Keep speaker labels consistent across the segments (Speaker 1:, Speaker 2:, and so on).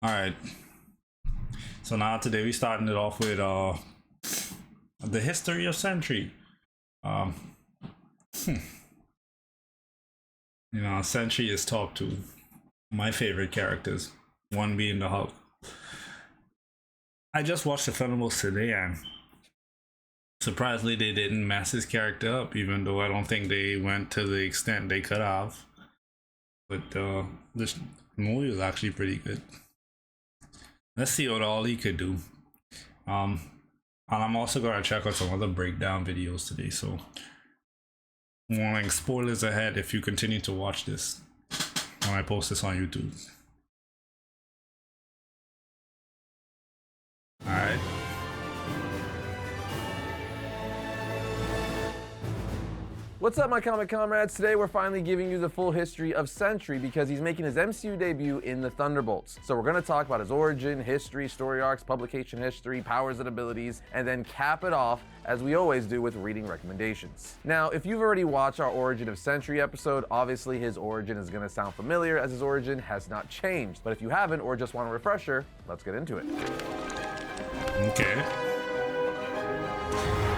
Speaker 1: All right. So now today we starting it off with the history of Sentry. You know, Sentry is top two. My favorite characters, one being the Hulk. I just watched the Thunderbolts today, and surprisingly, they didn't mess his character up, even though I don't think they went to the extent they could have. But this movie was actually pretty good. Let's see what all he could do. And I'm also gonna check out some other breakdown videos today, so warning, spoilers ahead if you continue to watch this when I post this on YouTube. Alright.
Speaker 2: What's up, my comic comrades? Today we're finally giving you the full history of Sentry because he's making his MCU debut in the Thunderbolts. So we're going to talk about his origin, history, story arcs, publication history, powers and abilities, and then cap it off as we always do with reading recommendations. Now, if you've already watched our Origin of Sentry episode, obviously his origin is going to sound familiar as his origin has not changed. But if you haven't or just want a refresher, let's get into it.
Speaker 1: Okay.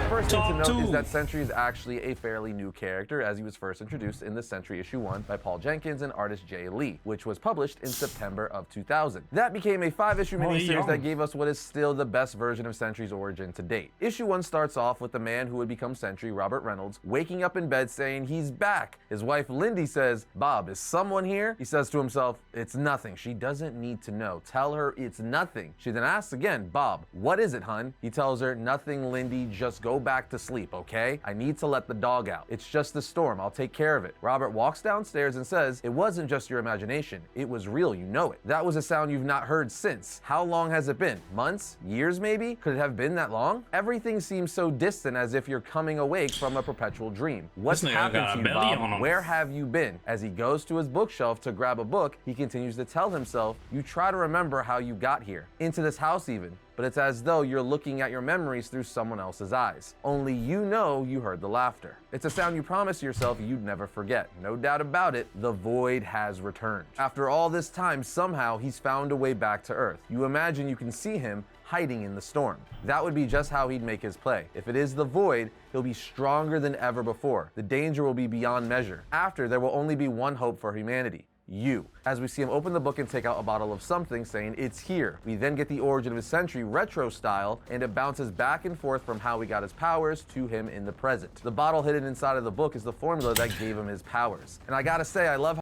Speaker 2: First thing to note is that Sentry is actually a fairly new character, as he was first introduced in the Sentry issue 1 by Paul Jenkins and artist Jay Lee, which was published in September of 2000. That became a 5-issue miniseries that gave us what is still the best version of Sentry's origin to date. Issue 1 starts off with the man who would become Sentry, Robert Reynolds, waking up in bed saying he's back. His wife Lindy says, "Bob, is someone here?" He says to himself, "It's nothing. She doesn't need to know. Tell her it's nothing." She then asks again, "Bob, what is it, hun?" He tells her, "Nothing, Lindy. Just go back to sleep, okay? I need to let the dog out. It's just a storm. I'll take care of it." Robert walks downstairs and says, "It wasn't just your imagination. It was real, you know it." That was a sound you've not heard since. How long has it been? Months? Years maybe? Could it have been that long? Everything seems so distant, as if you're coming awake from a perpetual dream. What's happened to you, Bob? Where have you been? As he goes to his bookshelf to grab a book, he continues to tell himself, "You try to remember how you got here. Into this house even. But it's as though you're looking at your memories through someone else's eyes. Only you know you heard the laughter." It's a sound you promised yourself you'd never forget. No doubt about it, the void has returned. After all this time, somehow he's found a way back to Earth. You imagine you can see him hiding in the storm. That would be just how he'd make his play. If it is the void, he'll be stronger than ever before. The danger will be beyond measure. After, there will only be one hope for humanity. You. As we see him open the book and take out a bottle of something, saying it's here. We then get the origin of his Sentry retro style, and it bounces back and forth from how he got his powers to him in the present. The bottle hidden inside of the book is the formula that gave him his powers. And I gotta say, I love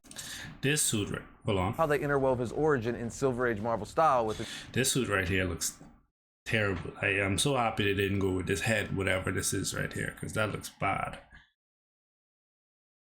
Speaker 1: this suit right. Hold on.
Speaker 2: How they interwove his origin in Silver Age Marvel style with
Speaker 1: this suit right here looks terrible. I am so happy they didn't go with this head, whatever this is right here, because that looks bad.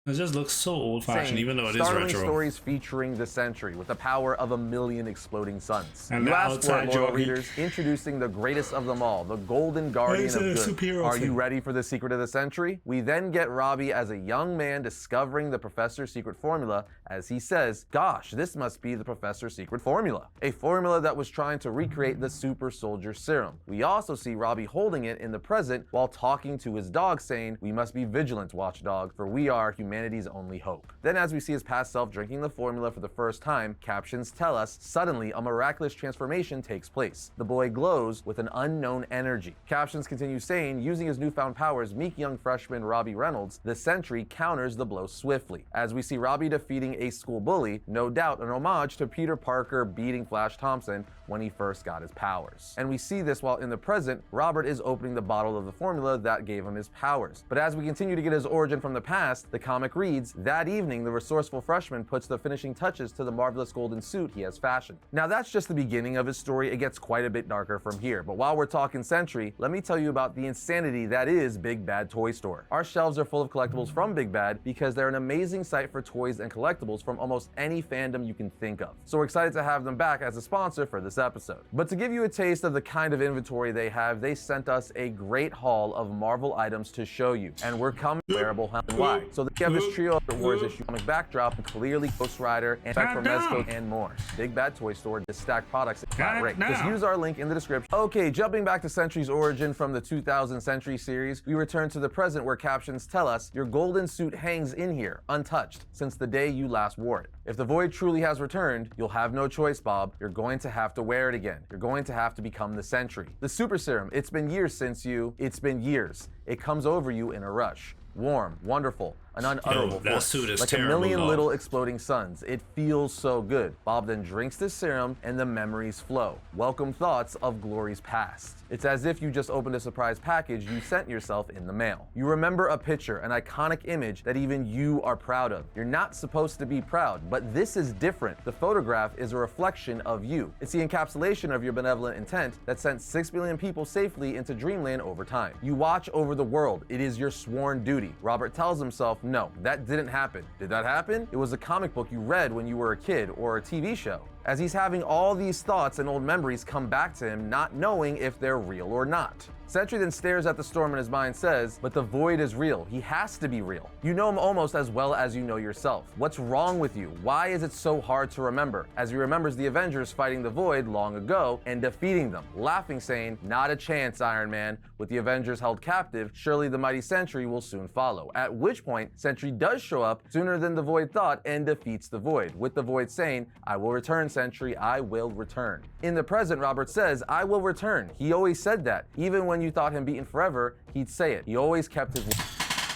Speaker 1: It just looks so old-fashioned, even though it is retro.
Speaker 2: Stories featuring the Sentry with the power of 1,000,000 exploding suns.
Speaker 1: And
Speaker 2: you asked for it, loyal readers, introducing the greatest of them all, the Golden Guardian of Good. Are you ready for the secret of the Sentry? We then get Robbie as a young man discovering the Professor's secret formula, as he says, "Gosh, this must be the Professor's secret formula." A formula that was trying to recreate the super soldier serum. We also see Robbie holding it in the present while talking to his dog, saying, "We must be vigilant, watchdog, for we are humanity's only hope." Then as we see his past self drinking the formula for the first time, captions tell us suddenly a miraculous transformation takes place. The boy glows with an unknown energy. Captions continue saying, using his newfound powers, meek young freshman Robbie Reynolds, the Sentry counters the blow swiftly. As we see Robbie defeating a school bully, no doubt an homage to Peter Parker beating Flash Thompson when he first got his powers. And we see this while in the present, Robert is opening the bottle of the formula that gave him his powers. But as we continue to get his origin from the past, the comic reads, that evening the resourceful freshman puts the finishing touches to the marvelous golden suit he has fashioned. Now that's just the beginning of his story. It gets quite a bit darker from here. But while we're talking Sentry, let me tell you about the insanity that is Big Bad Toy Store. Our shelves are full of collectibles from Big Bad because they're an amazing site for toys and collectibles from almost any fandom you can think of. So we're excited to have them back as a sponsor for this episode. But to give you a taste of the kind of inventory they have, they sent us a great haul of Marvel items to show you. And we're coming wearable and why. So they have this trio of Wars issue comic backdrop, clearly Ghost Rider, and Back from Mezco, and more. Big Bad Toy Store, just stack products at flat rate. Just use our link in the description. Okay, jumping back to Sentry's origin from the 2000 Sentry series, we return to the present where captions tell us your golden suit hangs in here, untouched, since the day you last wore it. If the Void truly has returned, you'll have no choice, Bob. You're going to have to wear it again. You're going to have to become the Sentry. The Super Serum, it's been years since you... It's been years. It comes over you in a rush. Warm, wonderful, an unutterable
Speaker 1: that
Speaker 2: force.
Speaker 1: suit is
Speaker 2: like
Speaker 1: terrible,
Speaker 2: a million
Speaker 1: though.
Speaker 2: little exploding suns. It feels so good. Bob then drinks this serum and the memories flow. Welcome thoughts of glories past. It's as if you just opened a surprise package you sent yourself in the mail. You remember a picture, an iconic image that even you are proud of. You're not supposed to be proud, but this is different. The photograph is a reflection of you. It's the encapsulation of your benevolent intent that sent 6 billion people safely into dreamland over time. You watch over the world. It is your sworn duty. Robert tells himself, no, that didn't happen. Did that happen? It was a comic book you read when you were a kid or a TV show. As he's having all these thoughts and old memories come back to him, not knowing if they're real or not. Sentry then stares at the storm in his mind, says, but the Void is real. He has to be real. You know him almost as well as you know yourself. What's wrong with you? Why is it so hard to remember? As he remembers the Avengers fighting the Void long ago and defeating them, laughing, saying, not a chance, Iron Man. With the Avengers held captive, surely the mighty Sentry will soon follow. At which point, Sentry does show up sooner than the Void thought and defeats the Void, with the Void saying, I will return, Sentry, I will return. In the present, Robert says, I will return. He always said that. Even when you thought him beaten forever, he'd say it. He always kept his...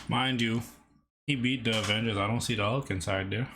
Speaker 1: Mind you, he beat the Avengers. I don't see the Hulk inside there.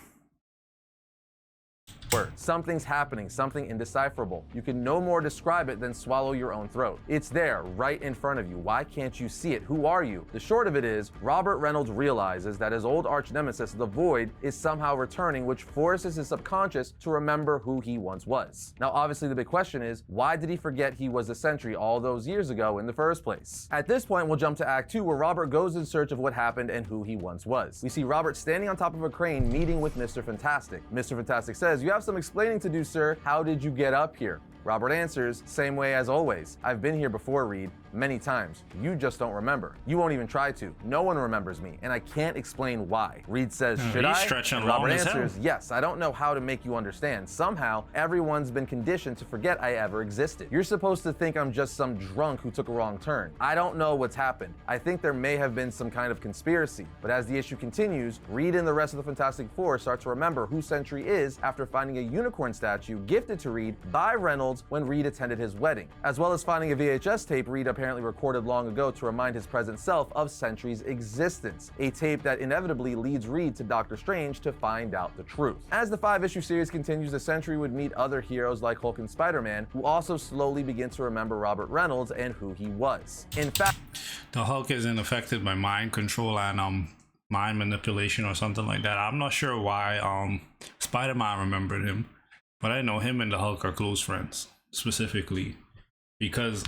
Speaker 2: word. Something's happening, something indecipherable. You can no more describe it than swallow your own throat. It's there, right in front of you. Why can't you see it? Who are you? The short of it is, Robert Reynolds realizes that his old arch nemesis, the Void, is somehow returning, which forces his subconscious to remember who he once was. Now, obviously, the big question is, why did he forget he was a Sentry all those years ago in the first place? At this point, we'll jump to Act 2, where Robert goes in search of what happened and who he once was. We see Robert standing on top of a crane meeting with Mr. Fantastic. Mr. Fantastic says, "You have some explaining to do, sir. How did you get up here?" Robert answers, "Same way as always. I've been here before, Reed. Many times. You just don't remember. You won't even try to. No one remembers me, and I can't explain why." Reed says, "Should I?"
Speaker 1: Stretching
Speaker 2: Robert
Speaker 1: long as hell.
Speaker 2: answers, "Yes, I don't know how to make you understand. Somehow, everyone's been conditioned to forget I ever existed. You're supposed to think I'm just some drunk who took a wrong turn. I don't know what's happened. I think there may have been some kind of conspiracy." But as the issue continues, Reed and the rest of the Fantastic Four start to remember who Sentry is after finding a unicorn statue gifted to Reed by Reynolds when Reed attended his wedding, as well as finding a VHS tape Reed apparently recorded long ago to remind his present self of Sentry's existence, a tape that inevitably leads Reed to Doctor Strange to find out the truth. As the 5-issue series continues, the Sentry would meet other heroes like Hulk and Spider-Man, who also slowly begin to remember Robert Reynolds and who he was. In fact,
Speaker 1: The Hulk isn't affected by mind control and mind manipulation or something like that. I'm not sure why Spider-Man remembered him, but I know him and the Hulk are close friends, specifically because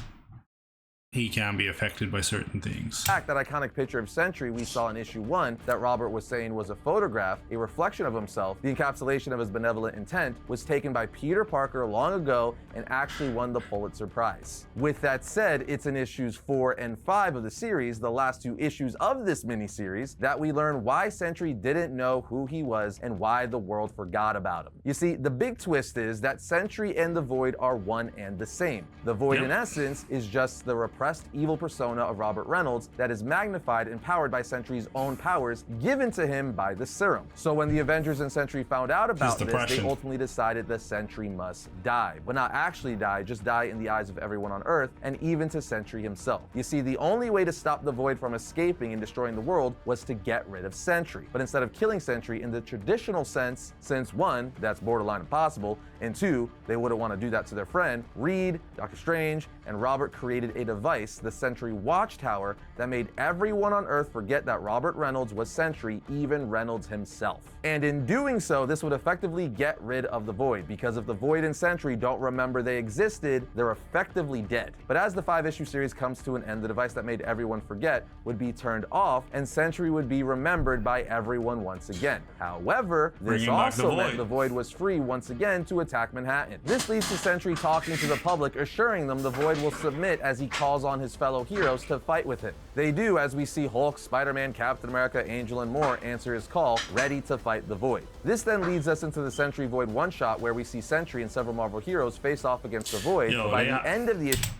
Speaker 1: he can be affected by certain things.
Speaker 2: that iconic picture of Sentry we saw in issue 1 that Robert was saying was a photograph, a reflection of himself, the encapsulation of his benevolent intent, was taken by Peter Parker long ago and actually won the Pulitzer Prize. With that said, it's in issues 4 and 5 of the series, the last 2 issues of this miniseries, that we learn why Sentry didn't know who he was and why the world forgot about him. You see, the big twist is that Sentry and the Void are one and the same. The Void, in essence, is just the repressed evil persona of Robert Reynolds that is magnified and powered by Sentry's own powers given to him by the serum. So when the Avengers and Sentry found out about this, they ultimately decided the Sentry must die. But not actually die, just die in the eyes of everyone on Earth and even to Sentry himself. You see, the only way to stop the Void from escaping and destroying the world was to get rid of Sentry. But instead of killing Sentry in the traditional sense, since 1, that's borderline impossible, and 2, they wouldn't want to do that to their friend, Reed, Doctor Strange, and Robert created a device, the Sentry Watchtower, that made everyone on Earth forget that Robert Reynolds was Sentry, even Reynolds himself. And in doing so, this would effectively get rid of the Void, because if the Void and Sentry don't remember they existed, they're effectively dead. But as the 5-issue series comes to an end, the device that made everyone forget would be turned off, and Sentry would be remembered by everyone once again. However, this also meant the Void was free once again to attack Manhattan. This leads to Sentry talking to the public, assuring them the Void will submit as he calls on his fellow heroes to fight with him. They do, as we see Hulk, Spider-Man, Captain America, Angel, and more answer his call, ready to fight the Void. This then leads us into the Sentry Void one-shot, where we see Sentry and several Marvel heroes face off against the Void. By the end of the issue,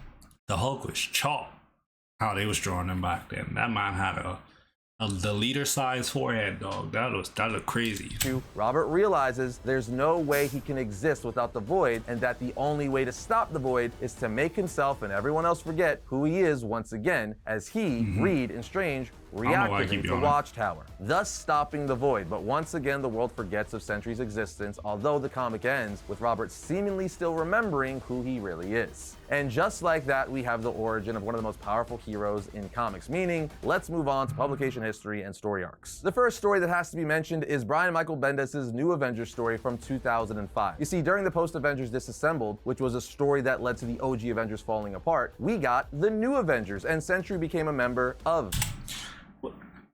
Speaker 1: the Hulk was chalk. How they was drawing him back then. That man had The leader size forehead, dog. That looked crazy.
Speaker 2: Robert realizes there's no way he can exist without the Void, and that the only way to stop the Void is to make himself and everyone else forget who he is once again, as he, Reed, and Strange reactivate the Watchtower, thus stopping the Void. But once again, the world forgets of Sentry's existence, although the comic ends with Robert seemingly still remembering who he really is. And just like that, we have the origin of one of the most powerful heroes in comics, meaning let's move on to publication history and story arcs. The first story that has to be mentioned is Brian Michael Bendis' New Avengers story from 2005. You see, during the post-Avengers Disassembled, which was a story that led to the OG Avengers falling apart, we got the New Avengers, and Sentry became a member of.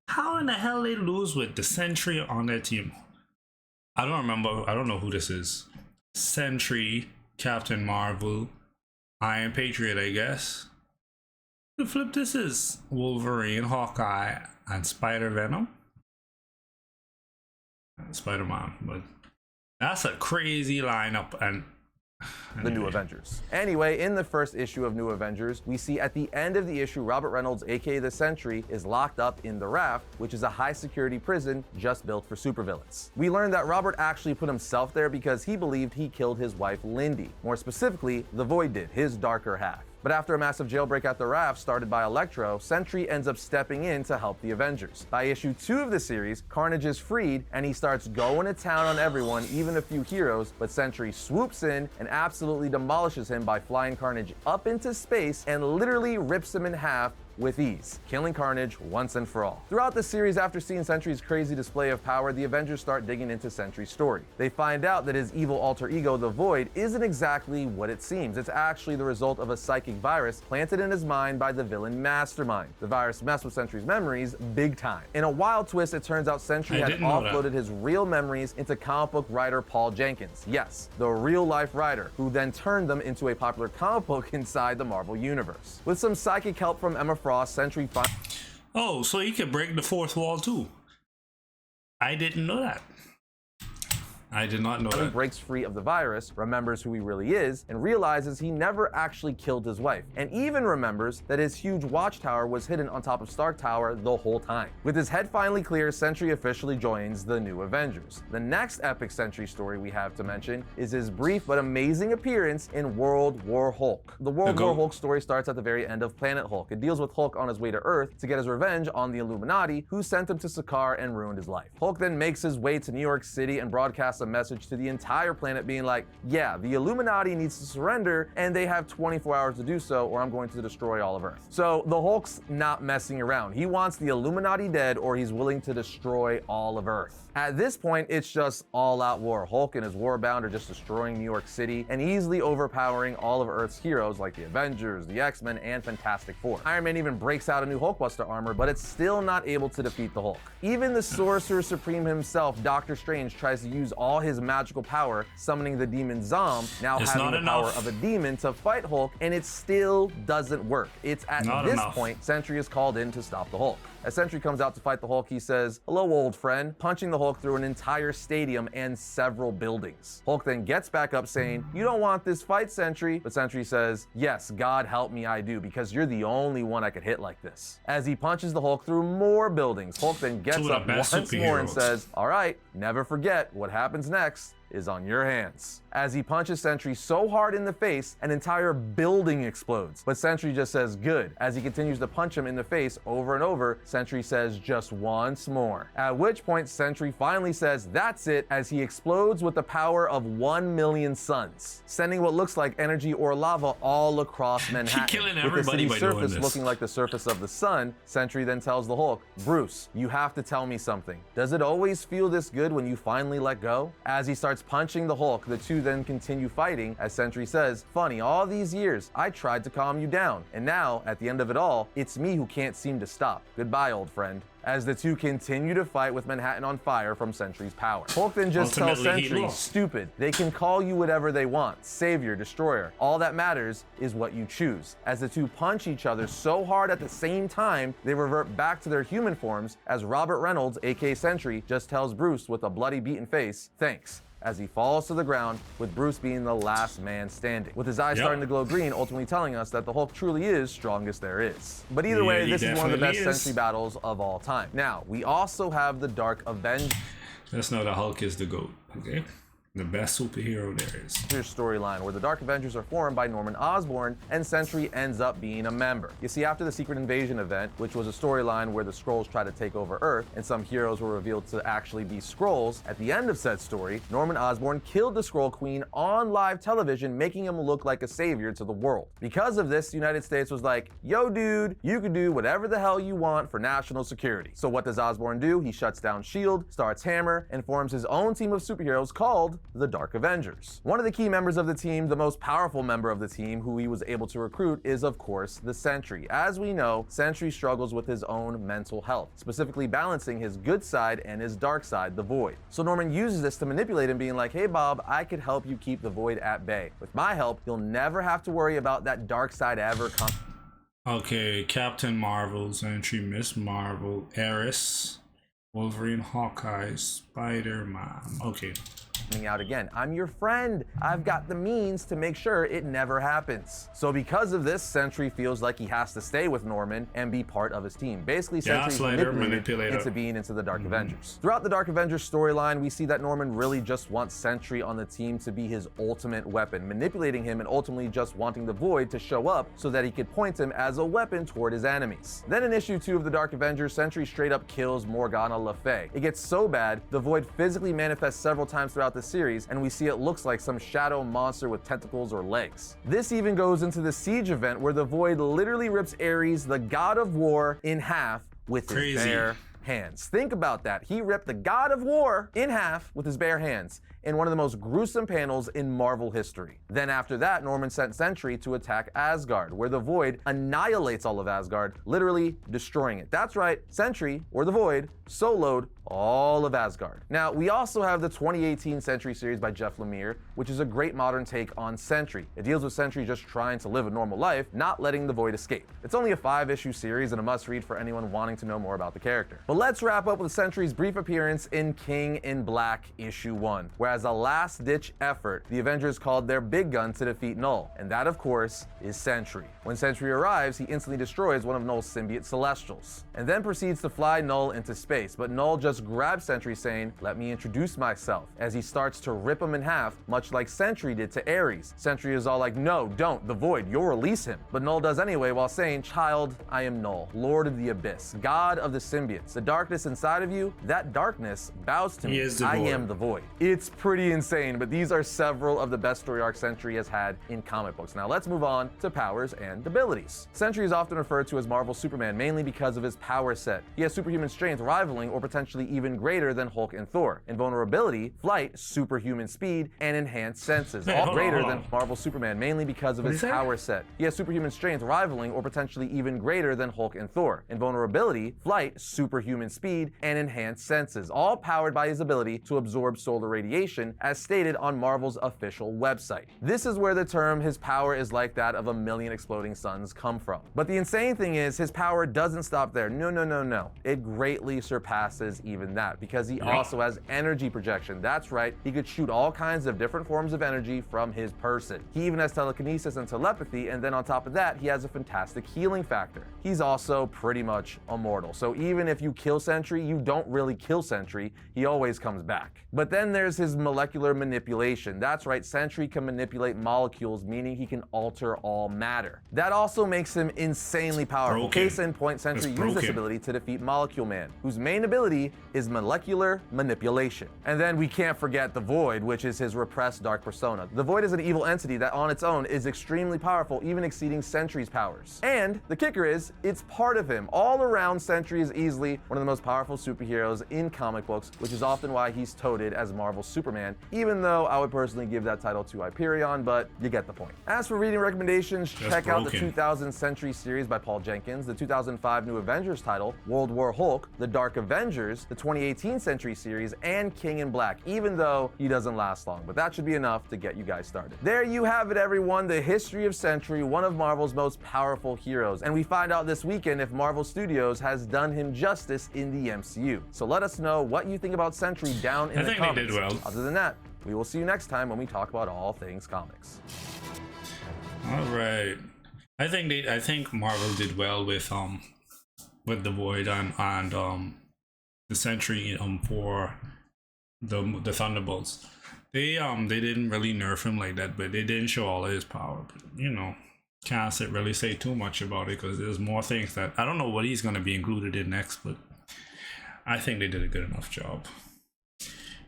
Speaker 1: How in the hell they lose with the Sentry on their team? I don't remember. I don't know who this is. Sentry, Captain Marvel, Iron Patriot, I guess. The flip, this is Wolverine, Hawkeye, and Spider-Venom. Spider-Man, but that's a crazy lineup. And
Speaker 2: the New Avengers. Anyway, in the first issue of New Avengers, we see at the end of the issue, Robert Reynolds, aka the Sentry, is locked up in the Raft, which is a high-security prison just built for supervillains. We learn that Robert actually put himself there because he believed he killed his wife, Lindy. More specifically, the Void did, his darker half. But after a massive jailbreak at the Raft started by Electro, Sentry ends up stepping in to help the Avengers. By issue 2 of the series, Carnage is freed and he starts going to town on everyone, even a few heroes, but Sentry swoops in and absolutely demolishes him by flying Carnage up into space and literally rips him in half with ease, killing Carnage once and for all. Throughout the series, after seeing Sentry's crazy display of power, the Avengers start digging into Sentry's story. They find out that his evil alter ego, the Void, isn't exactly what it seems. It's actually the result of a psychic virus planted in his mind by the villain Mastermind. The virus messed with Sentry's memories big time. In a wild twist, it turns out Sentry had offloaded his real memories into comic book writer Paul Jenkins. Yes, the real-life writer, who then turned them into a popular comic book inside the Marvel Universe. With some psychic help from Emma Frost, Sentry
Speaker 1: Oh, so he can break the fourth wall too. I didn't know that. I did not know that.
Speaker 2: He breaks free of the virus, remembers who he really is, and realizes he never actually killed his wife, and even remembers that his huge watchtower was hidden on top of Stark Tower the whole time. With his head finally clear, Sentry officially joins the New Avengers. The next epic Sentry story we have to mention is his brief but amazing appearance in World War Hulk. The World War Hulk story starts at the very end of Planet Hulk. It deals with Hulk on his way to Earth to get his revenge on the Illuminati, who sent him to Sakaar and ruined his life. Hulk then makes his way to New York City and broadcasts a message to the entire planet being like, yeah, the Illuminati needs to surrender and they have 24 hours to do so or I'm going to destroy all of Earth. So the Hulk's not messing around. He wants the Illuminati dead or he's willing to destroy all of Earth. At this point, it's just all-out war. Hulk and his Warbound are just destroying New York City and easily overpowering all of Earth's heroes like the Avengers, the X-Men, and Fantastic Four. Iron Man even breaks out a new Hulkbuster armor, but it's still not able to defeat the Hulk. Even the Sorcerer Supreme himself, Doctor Strange, tries to use all his magical power, summoning the demon Zom, now having the power of a demon, to fight Hulk, and it still doesn't work. It's at this point Sentry is called in to stop the Hulk. As Sentry comes out to fight the Hulk, he says, "Hello, old friend," punching the Hulk through an entire stadium and several buildings. Hulk then gets back up saying, "You don't want this fight, Sentry." But Sentry says, "Yes, God help me, I do, because you're the only one I could hit like this." As he punches the Hulk through more buildings, Hulk then gets up once more and says, "All right, never forget, what happens next is on your hands." As he punches Sentry so hard in the face, an entire building explodes. But Sentry just says, "Good." As he continues to punch him in the face over and over, Sentry says, "Just once more." At which point, Sentry finally says, "That's it," as he explodes with the power of 1,000,000 suns, sending what looks like energy or lava all across Manhattan.
Speaker 1: Killing
Speaker 2: with
Speaker 1: everybody
Speaker 2: the city
Speaker 1: by doing
Speaker 2: surface
Speaker 1: this.
Speaker 2: looking like the surface of the sun, Sentry then tells the Hulk, "Bruce, you have to tell me something. Does it always feel this good when you finally let go?" As he starts punching the Hulk, the two then continue fighting as Sentry says, "Funny, all these years I tried to calm you down, and now at the end of it all, it's me who can't seem to stop. Goodbye, old friend." As the two continue to fight with Manhattan on fire from Sentry's power. Hulk then just tells Sentry, "Stupid, they can call you whatever they want, savior, destroyer. All that matters is what you choose." As the two punch each other so hard at the same time, they revert back to their human forms as Robert Reynolds, aka Sentry, just tells Bruce with a bloody beaten face, "Thanks. as he falls to the ground, with Bruce being the last man standing, with his eyes starting to glow green, ultimately telling us that the Hulk truly is strongest there is. But either way, this is one of the best Sentry battles of all time. Now, we also have the Dark Avengers.
Speaker 1: Let's know the Hulk is the GOAT, okay? The best superhero there is.
Speaker 2: Storyline where the Dark Avengers are formed by Norman Osborn and Sentry ends up being a member. You see, after the Secret Invasion event, which was a storyline where the Skrulls try to take over Earth and some heroes were revealed to actually be Skrulls, at the end of said story, Norman Osborn killed the Skrull Queen on live television, making him look like a savior to the world. Because of this, the United States was like, yo dude, you can do whatever the hell you want for national security. So what does Osborn do? He shuts down S.H.I.E.L.D., starts Hammer, and forms his own team of superheroes called the Dark Avengers. One of the key members of the team, the most powerful member of the team who he was able to recruit, is of course the Sentry. As we know, Sentry struggles with his own mental health, specifically balancing his good side and his dark side, the Void. So Norman uses this to manipulate him, being like, hey Bob, I could help you keep the Void at bay. With my help, you'll never have to worry about that dark side ever coming.
Speaker 1: Okay, Captain Marvel, Sentry, Miss Marvel, Eris, Wolverine, Hawkeye, Spider-Man. Okay.
Speaker 2: Out again. I'm your friend. I've got the means to make sure it never happens. So because of this, Sentry feels like he has to stay with Norman and be part of his team. Basically, Sentry's manipulated into being into the Dark Avengers. Throughout the Dark Avengers storyline, we see that Norman really just wants Sentry on the team to be his ultimate weapon, manipulating him and ultimately just wanting the Void to show up so that he could point him as a weapon toward his enemies. Then in issue 2 of the Dark Avengers, Sentry straight up kills Morgana Le Fay. It gets so bad, the Void physically manifests several times throughout the series, and we see it looks like some shadow monster with tentacles or legs. This even goes into the Siege event where the Void literally rips Ares, the god of war, in half with his bare hands. Think about that. He ripped the god of war in half with his bare hands in one of the most gruesome panels in Marvel history. Then after that, Norman sent Sentry to attack Asgard, where the Void annihilates all of Asgard, literally destroying it. That's right, Sentry, or the Void, soloed all of Asgard. Now, we also have the 2018 Sentry series by Jeff Lemire, which is a great modern take on Sentry. It deals with Sentry just trying to live a normal life, not letting the Void escape. It's only a 5-issue series and a must-read for anyone wanting to know more about the character. But let's wrap up with Sentry's brief appearance in King in Black issue 1, where as a last-ditch effort, the Avengers called their big gun to defeat Null, and that, of course, is Sentry. When Sentry arrives, he instantly destroys one of Null's symbiote Celestials, and then proceeds to fly Null into space, but Null just grabs Sentry, saying, "Let me introduce myself," as he starts to rip him in half, much like Sentry did to Ares. Sentry is all like, "No, don't, the Void, you'll release him." But Null does anyway, while saying, "Child, I am Null, Lord of the Abyss, God of the symbiotes. The darkness inside of you, that darkness bows to me. I am the Void." It's pretty insane, but these are several of the best story arcs Sentry has had in comic books. Now let's move on to powers and abilities. Sentry is often referred to as Marvel's Superman, mainly because of his power set. He has superhuman strength rivaling or potentially even greater than Hulk and Thor. Invulnerability, flight, superhuman speed, and enhanced senses, all greater than Marvel's Superman, mainly because of his power set. He has superhuman strength rivaling or potentially even greater than Hulk and Thor. Invulnerability, flight, superhuman speed, and enhanced senses, all powered by his ability to absorb solar radiation, as stated on Marvel's official website. This is where the term "his power is like that of a million exploding suns" come from. But the insane thing is, his power doesn't stop there. No. It greatly surpasses even that, because he also has energy projection. That's right, he could shoot all kinds of different forms of energy from his person. He even has telekinesis and telepathy, and then on top of that, he has a fantastic healing factor. He's also pretty much immortal, so even if you kill Sentry, you don't really kill Sentry, he always comes back. But then there's his molecular manipulation. That's right, Sentry can manipulate molecules, meaning he can alter all matter. That also makes him insanely powerful. Case in point, Sentry used this ability to defeat Molecule Man, whose main ability is molecular manipulation. And then we can't forget the Void, which is his repressed dark persona. The Void is an evil entity that on its own is extremely powerful, even exceeding Sentry's powers. And the kicker is, it's part of him. All around, Sentry is easily one of the most powerful superheroes in comic books, which is often why he's touted as Marvel's Superman, even though I would personally give that title to Hyperion, but you get the point. As for reading recommendations, check out the 2000 Sentry series by Paul Jenkins, the 2005 New Avengers title, World War Hulk, the Dark Avengers, the 2018 Sentry series, and King in Black, even though he doesn't last long, but that should be enough to get you guys started. There you have it, everyone, the history of Sentry, one of Marvel's most powerful heroes, and we find out this weekend if Marvel Studios has done him justice in the MCU. So let us know what you think about Sentry down in the comments.
Speaker 1: They did well.
Speaker 2: Other than that, We will see you next time when we talk about all things comics.
Speaker 1: All right. I think Marvel did well with the Void and the Sentry for the Thunderbolts. They didn't really nerf him like that, but they didn't show all of his power. But, you know, can't really say too much about it because there's more things that I don't know what he's gonna be included in next, but I think they did a good enough job.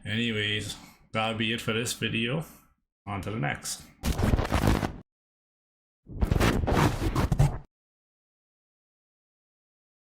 Speaker 1: Anyways, that'll be it for this video. On to the next.